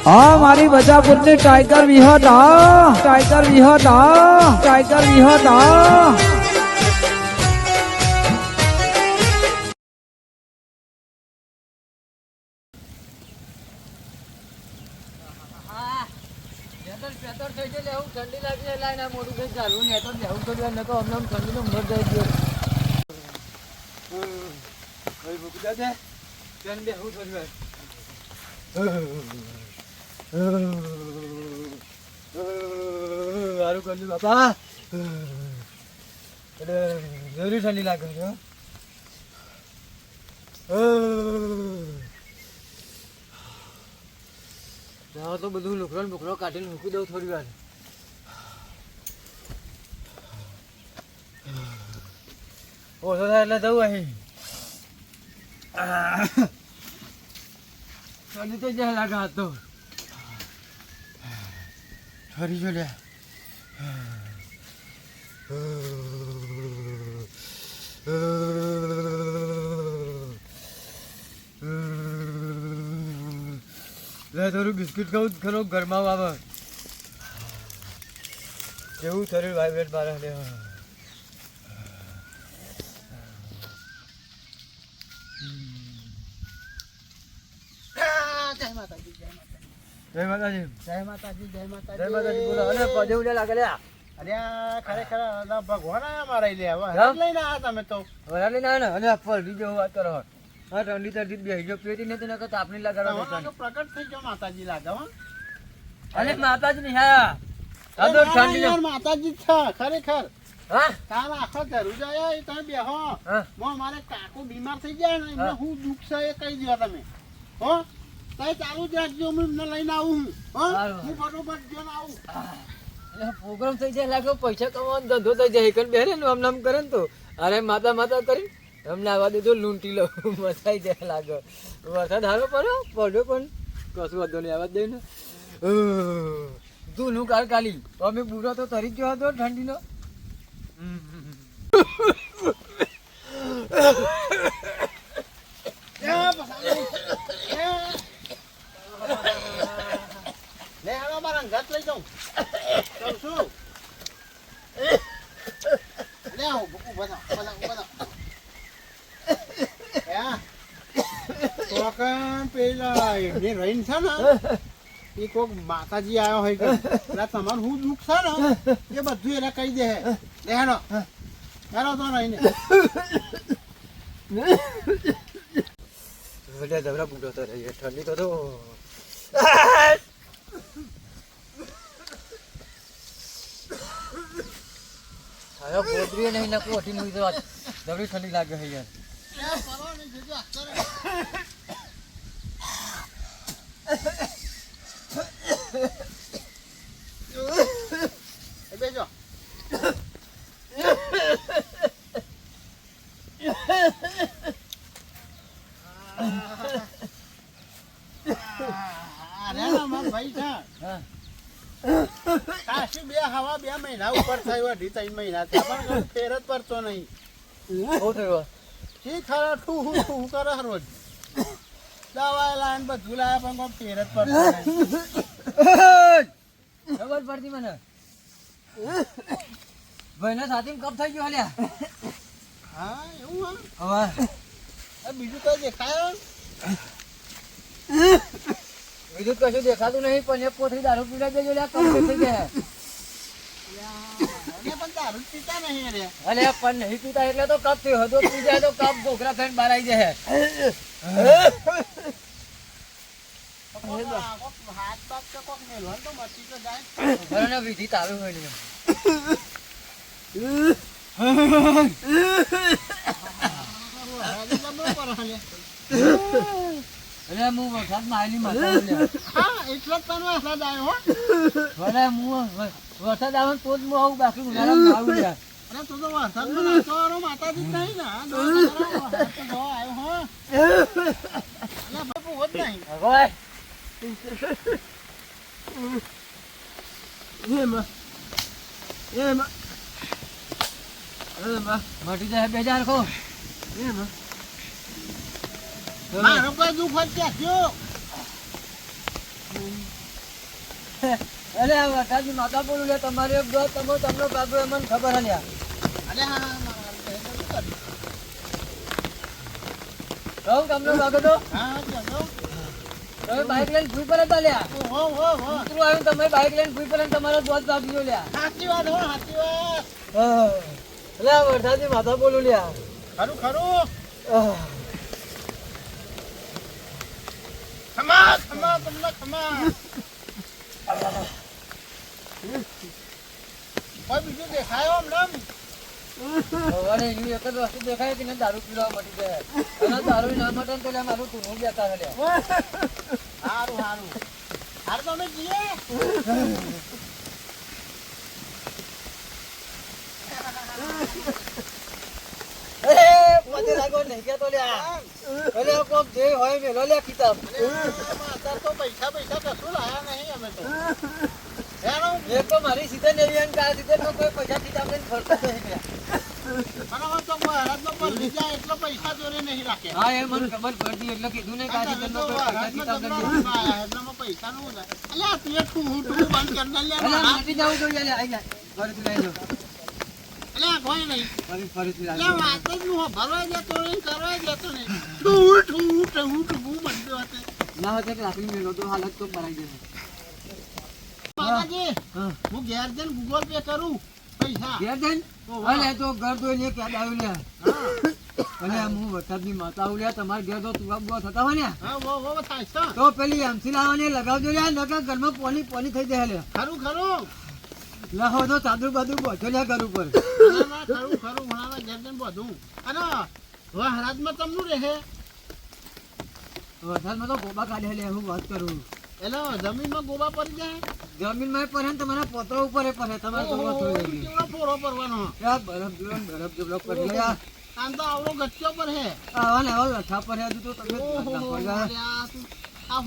હા મારી બજાપુરની ટાઈગર વિહત આ ટાઈગર વિહત આ ટાઈગર વિહત આ ઠંડી લાગી લાઈને મોટું કઈ ચાલવું નહીં તો જવું તો ન તો અમને ઠંડીનો મર જાય ગયો ભાઈ ભૂકી દે ટ્રેન બે હું થોડી વાર સારું કર્યું બાપા જરૂરી ઠંડી લાગે છે તો બધું લુકડો કાઢીને મૂકી દઉં થોડી વાર ઓછો થાય એટલે જવું અહીં ઠંડી તો જાય લાગે હાથ તો ફરી જો લે થોડું બિસ્કિટ ખાવું ખરો ઘરમાં આવે કેવું શરીર વાઇબ્રેટ મારે જય માતાજી જય માતાજી જય માતાજી બોલો અને પજે ઉડે લાગે લે અરે ખરેખર ભગવાન આયા મારા લે હવે લઈને આયા તમે તો વરા લઈને આયા ને અને ફળ બીજો વાત કરો હા ઠંડી તરતી બે જો પેટી નથી નકર તાપની લગાડો પ્રકટ થઈ ગયો માતાજી લાગે હો અરે માતાજી ની હા આદો ઠંડી યાર માતાજી છે ખરેખર હા કાલ આખો ઘરું જાય એ તમે બેહો મો મારે કાકુ બીમાર થઈ જાય ને એમને હું દુખ છે એ કહી દો તમે હો તઈ ચાલુ જ રાખજો હું એમને લઈને આવું હો હું ફટોફટ જઈને આવું પ્રોગ્રામ થઈ જાય લાગે પૈસા કમાવાનો ધંધો થઈ જાય એકન બેરે ને આમ નામ કરે ને તો અરે માતા કરી અમને આવા દેજો લૂંટી લો મચાઈ જાય લાગે વરસાદ હારો પડ્યો પણ કશું વાંધો નહીં આવા દે ને તું નું કાલી અમે બુરો તો તરી ગયો હતો ઠંડીનો લે હાલો મારા ઘાત લઈ જાઉં શું લે આવું બધા પેલા એમને રહીને છે ને એ કોક માતાજી આવ્યો હોય કે તમારું શું દુઃખ છે ને એ બધું એને કહી દે લે હેડો તો રહીને જબરા બુઢો તો રહી ઠંડી તો હવે પોતરી નહીં ના કોઠી નું તો જબરી ઠંડી લાગે છે યાર બેજો ભાઈ છે કાશી બે હવા 2 મહિના ઉપર થયો 3 મહિના પણ ફેર જ પડતો નહીં શી ખરા ઠું કરે રોજ દવા લાઈન બધું લાયા પણ કોઈ ફેર જ પડતો નહીં ખબર પડતી મને ભાઈ સાથે કપ થઈ ગયો હાલ્યા હા એવું હવે બીજું કઈ દેખાય બીજું કશું દેખાતું નહીં પણ એક પોથરી દારૂ પીડા દેજો લે કમ થઈ જાય પણ દારૂ પીતા નહીં રે અરે પણ નહીં પીતા એટલે તો કપ થયો હતો પી જાય તો કપ ઘોઘરા થઈને બહાર આવી જાય હાથ બાપ તો કોક મેલો તો મચી તો જાય વિધિ તારું હોય ને અરે હું વરસાદ માયલી માતા હા એટલો જ પણ વરસાદ આવ્યો હો અરે હું વરસાદ આવે તો જ હું આવું બાકી ઉનાળામાં આવું યાર અરે તું તો વરસાદમાં નાચવાનો માતાજી જ નહીં ને આવ્યો હો એટલે બાપુ હોત નહીં મટી જાય 2000 ખો મારો કોઈ દુઃખ જ ક્યાં થયો અરે આ વરસાદની માતા બોલું લે તમારે એક દોસ્ત તમને બાબુ મને ખબર હે લ્યા. અરે હા મારા કહું તમને બાબુ તો હા ચાલો તમે બાઇક લઈને ભૂઈ પર હતા લ્યા. હો કૂતરું આવ્યું તમે બાઇક લઈને ભૂઈ પર તમારો દોસ્ત ભાગી ગયો લ્યા. સાચી વાત હો સાચી વાત એટલે આ વરસાદની માતા બોલું લ્યા. ખરું ખમા તમને ખમા કોઈ બીજું દેખાયો હમણાં ભગવાને એની એક જ વસ્તુ દેખાય કે દારૂ પીવા મટી જાય અને દારૂ ના મટે ને તો લે મારું તું બેતા હે લ્યા. સારું તો અમે જઈએ પગે લાગો નહીં કે તો લ્યા. અરે કોક જે હોય મેલો લે કિતાબ. અત્યારે તો પૈસા કશું લાયા નહીં અમે તો હેલો એક તો મારી સીધે નેવી અને કા સીધે તો કોઈ પૈસા કિતાબ લઈને ફરતો નહીં લ્યા. અને હવે તો મહારાજનો પર લીધા એટલો પૈસા જોડે નહીં રાખે હા એ મને ખબર પડતી એટલે કીધું ને કા સીધે તો કોઈ પૈસા કિતાબ નથી. પૈસા નું અલ્યા તું ઠું બંધ કર દે અલ્યા માટી જાવું જોઈએ લે આઈ જા ફરીથી લઈ લો અલ્યા કોઈ નહીં ફરીથી લઈ અલ્યા વાત જ નું ભરવા જતો નહીં કરવા જતો નહીં ઠું બંધ હતો ના હોતે કે લાકડી મેલો તો હાલત તો ભરાઈ જશે. બાબાજી હા હું ઘેર જઈને ગૂગલ પે કરું પૈસા ઘેર જઈને અલે તો ઘર તો લે કે આવ્યું લે. અલે હું વરસાદની માતા આવું લે તમારે ઘેર તો તુવા બુવા થતા હોય ને હા વો થાય છે તો પેલી એમસી લાવવાની લગાવજો લે નકર ઘરમાં પોની થઈ જાય લે. ખરું લાહો તો ચાદર બાદર બોજો લે ઘર ઉપર. ખરું ભણાવે ઘેર જઈને બધું અને હવે હરાજમાં તમનું રહે વરસાદમાં તો ગોબા કાઢે લે હું વાત કરું. એટલે જમીનમાં ગોબા પડી જાય જમીનમાં પડે ને તમારા પોતરો ઉપર પડે તમારે ગોબા થોડી કેવડો પોરો પરવાનો યાર બરફ જેવડો પડે યાર. આમ તો આવડો ગચ્ચો પર હે આવા ને આવા લઠા પર હજુ તો તમે આ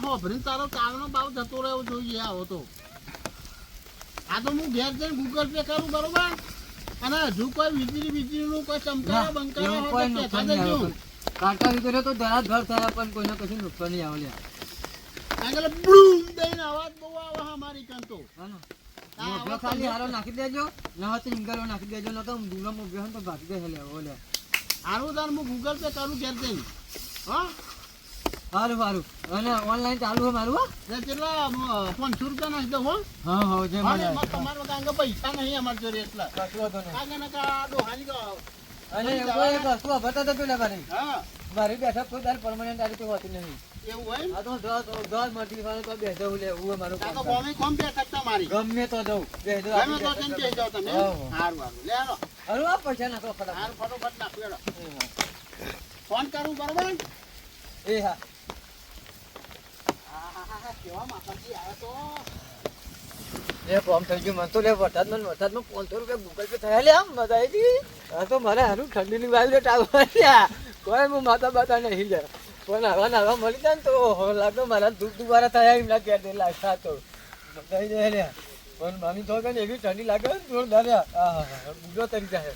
હોભરીને તારો ચાલનો ભાવ જતો રહેવો જોઈએ આવો તો આ તો હું ઘેર જઈને ગૂગલ પે કરું બરોબર અને હજુ કોઈ વીજળીનું કોઈ ચમકારા બંકારા હોય તો કહેતા જજો. કાંટા વિતરે તો જરા ઘર થયા પણ કોઈને કશું નુકસાન નહીં આવે લ્યા. આગળ બ્લૂમ દઈને અવાજ બહુ આવે અમારી કાન તો મોઢો ખાલી હારો નાખી દેજો ન હોય તો ઇંગલો નાખી દેજો ન તો દૂરો મોભ્યો હોય તો ભાગી દે લે ઓલે હારું તાર હું ગૂગલ પે કરું ઘેર જઈને હા સારું અને ઓનલાઈન ચાલુ હે મારું કેટલા 500 રૂપિયા નાખી દઉં હો હા હા જે મને તમારા કાંગે પૈસા નહીં અમારે જોડે એટલા કશું હતો નહીં. કાંગે ના કા ડોહાની ગયો અને એવો એક વસ્તુ ભરતા તો પેલા મારી હા મારી બેઠક કોઈ તારી પરમાનન્ટ આવી તો હોતી નહીં. એવું હોય આ તો દોડ મટી વાળો તો બેઠો લે એવું મારું આ તો કામ. ગમે કોમ બે શકતા મારી ગમે તો દઉં બેઠો ગમે તો તેમ કહી જાવ તમે હા. હારું લે આલો હારું આ પૈસા નાખો ફટાફટ. હારું ફટોફટ નાખો એડો ફોન કરું બરોબર એ હા કેવા માતાજી આવે તો એ કોમ થઈ ગયું મને તો લે વરસાદમાં 500 રૂપિયા ગૂગલ પે થયા લે આમ મજા આવી ગઈ. આ તો મારે હારું ઠંડીની વાયુ ટાવર કોઈ હું માતા બાતા નહીં લે પણ આવા મળી જાય ને તો લાગતો મારા દુબારા થયા એમ લાગે લાગતા તો મજા આવી જાય લે પણ મામી તો કે એવી ઠંડી લાગે ને જોરદાર બુડો તરી જાય.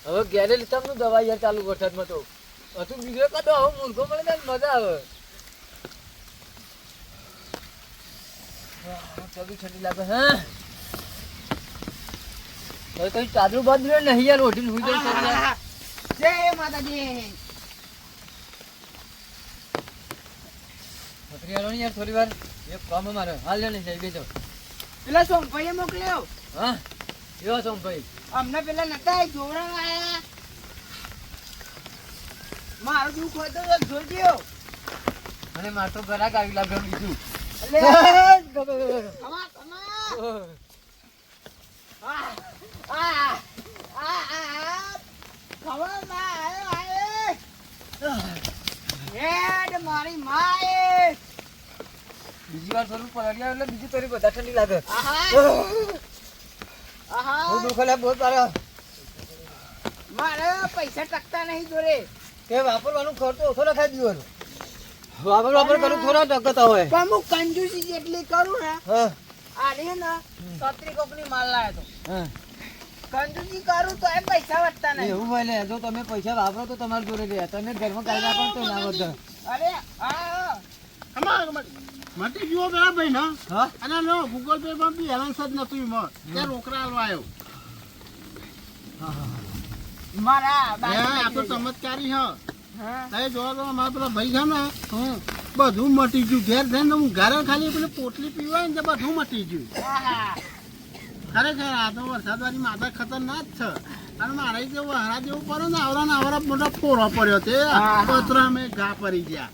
હવે ઘેરે લીધા દવા યાર ચાલુ વરસાદમાં તો હજુ બીજો કદો હવે મૂર્ખો મળે ને મજા આવે. ઠંડી લાગે હા હવે કઈ ચાદરું બાંધ્યું નહીં યાર ઓઢીને હુઈ જાય જય માતાજી યાર થોડી વાર એક કામ મારે હાલ ને જાય બેસો. પેલા સોમભાઈએ મોકલ્યો હા એવો છો ભાઈ અમને પેલા નતા જોડા આયા મારું દુઃખ હોય તો જોજો અને માર તો ઘરાક આવી લાગે બીજું એટલે કમા મારી માએ બીજી વાર થોડું પલડ્યા એટલે બીજી તરી બધા ઠંડી લાગે. હું દુઃખ લે બહુ તારે મારે પૈસા ટકતા નહીં જોડે તે વાપરવાનું ખર્ચો ઓછો લખાઈ દીવાનો વાપર કરું થોડા ટકતા હોય. પણ હું કંજૂસી જેટલી કરું ને હા આને ને છત્રી કોકની માલ લાવ્યો તો હા કંજૂસી કરું તો એ પૈસા વધતા નહીં. એવું હોય લે જો તમે પૈસા વાપરો તો તમારે જોડે રહ્યા તમે ઘરમાં કાઢી નાખો તો ના વધે. અરે હા અમાર મટી ગયો પેલા ભાઈ ને હા અને નો ગૂગલ પે માં બી બેલેન્સ જ નતું એમાં ત્યાં રોકડા આલવા આવ્યો મારા આ બાકી તો ચમત્કારી હ હા તમે જોવા તો અમારા પેલા ભાઈ છે ને બધું મટી ગયું ઘેર જઈને હું ઘરે ખાલી પેલી પોટલી પીવાય ને તો બધું મટી ગયું આહા. ખરેખર આ તો વરસાદવાળી માથા ખતરનાક છે અને મારે જેવું હરા જેવું પડે ને આવરા મોટા ફોડો પડ્યો તે પતરા મેં ઘા પડી ગયા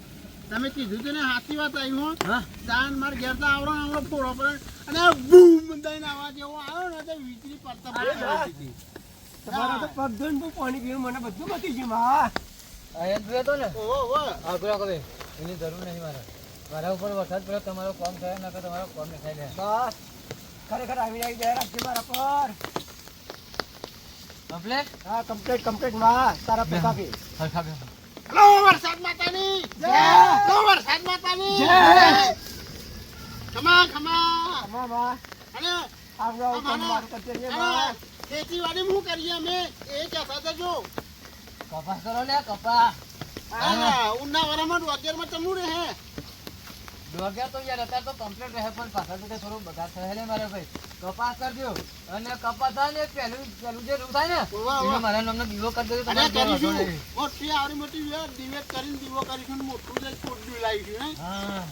તમે કીધું છે ને સાચી વાત આવી હું હા દાન મારે ઘેર તો આવડો ફોડો પડે અને બૂમ દઈને આવા જેવો આવ્યો ને તો વીજળી પડતા તમારા તો પગ ધોઈને બહુ પાણી પીવું મને બધું બતી ગયું માં અહીંયા જ જોયો તો ને ઓહો આગળ કવે એની જરૂર નહીં મારા ઉપર વરસાદ પડ્યો તમારો કામ થયો નકર તમારો કામ નહીં થાય બસ ખરેખર આવી જાય દયા રાખજે મારા પર કમ્પ્લેટ હા કમ્પ્લીટ માં તારા પૈસા બી હરખા બે લો વરસાદ માતાની જય! લો વરસાદ માતાની જય! ખમા ખમા આમાં માં અને આવડો કામ મારું કરજે રે અને માં ખેતીવાડી શું કરીએ અમે એ કહેતા હતા જો કપાસ કરો ને કપા ઉનાળામાં વગેરેમાં ચમનું રહે ડોગ્યા તો યાર અત્યારે તો કમ્પ્લીટ રહે પણ પાછળ તો થોડું બગાડ થાય ને મારે ભાઈ કપાસ કરજો અને કપાસ થાય ને પેલું જે રૂ થાય ને વાહ, વાહ. એનો મારા નામનો દીવો કરી દેજો અને તમારે ઘેર કરીશું વાંધો નહીં. મોટી આવડી મોટી દિવેટ કરીને દીવો કરીશું ને મોટું જઈ કોટડું લાવીશું હે હા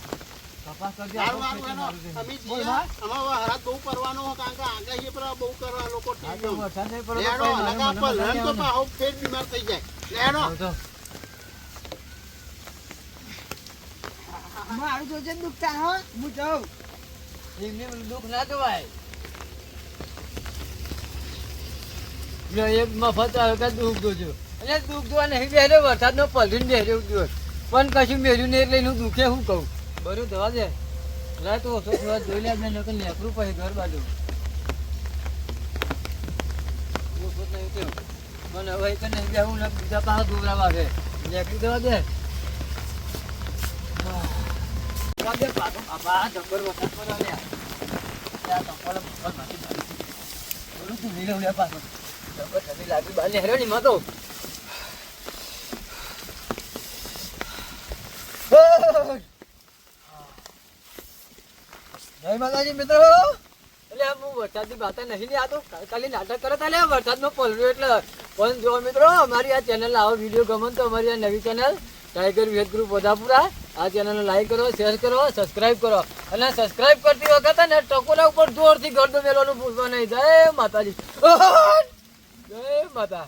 કપાસ કરજો સારું આપણું સારું ખેતી સારું. સારું છે. અમે જઈએ અમારે હરાત બહુ કરવાનો કારણ કે આગાહી પર બહુ કરવા લોકો આ તો ટીવીઓ વરસાદ નહીં પડે તો લેડો કોઈ મારે લગા મને પર મજા રન તો નહીં પાહો ફેર બીમાર થઈ જાય લેડો આવતો. મારું જોજે દુખતા હો હું જાઉં એમને દુઃખ ના જોવાય લો એક મફત આવે કે દુઃખ જોજો એટલે દુઃખ જોવા નહીં બેહર્યો વરસાદનો પલરીને બેહર્યો દિવસ પણ કશું મેળ્યું નહીં એટલે એનું દુઃખે શું કહું બરું દવા દે લા તો ઓછો થવા જોઈ લે આપણે નકર લેકરું પછી ઘર બાજુ ઓછો નહીં થયો મને હવે કે નહીં બેહું ને બીજા પાસે દોરાવા છે લેકરી દવા દે દવા દે પાછો બાપા જબર વરસાદ પડ્યો લે ત્યાં ચપ્પલ માંથી બોલું તું લઈ લઉં લે પાછો જબર ઠંડી લાગી બહાર હેર્યો ની માં તો જય માતાજી મિત્રો એટલે હું વરસાદની વાત નહીં લે આ તો ખાલી નાટક કરે તા લે વરસાદનો પલર્યો એટલે પણ જો મિત્રો અમારી આ ચેનલ આવો વિડીયો ગમે તો અમારી આ નવી ચેનલ ટાઈગર વિહત ગ્રુપ વધાપુરા આ ચેનલને લાઈક કરો શેર કરો સબસ્ક્રાઇબ કરો અને સબસ્ક્રાઇબ કરતી વખતે ને ટકોરા ઉપર જોરથી ગરદો મેળવાનું ભૂલવા નહીં જય માતાજી જય માતા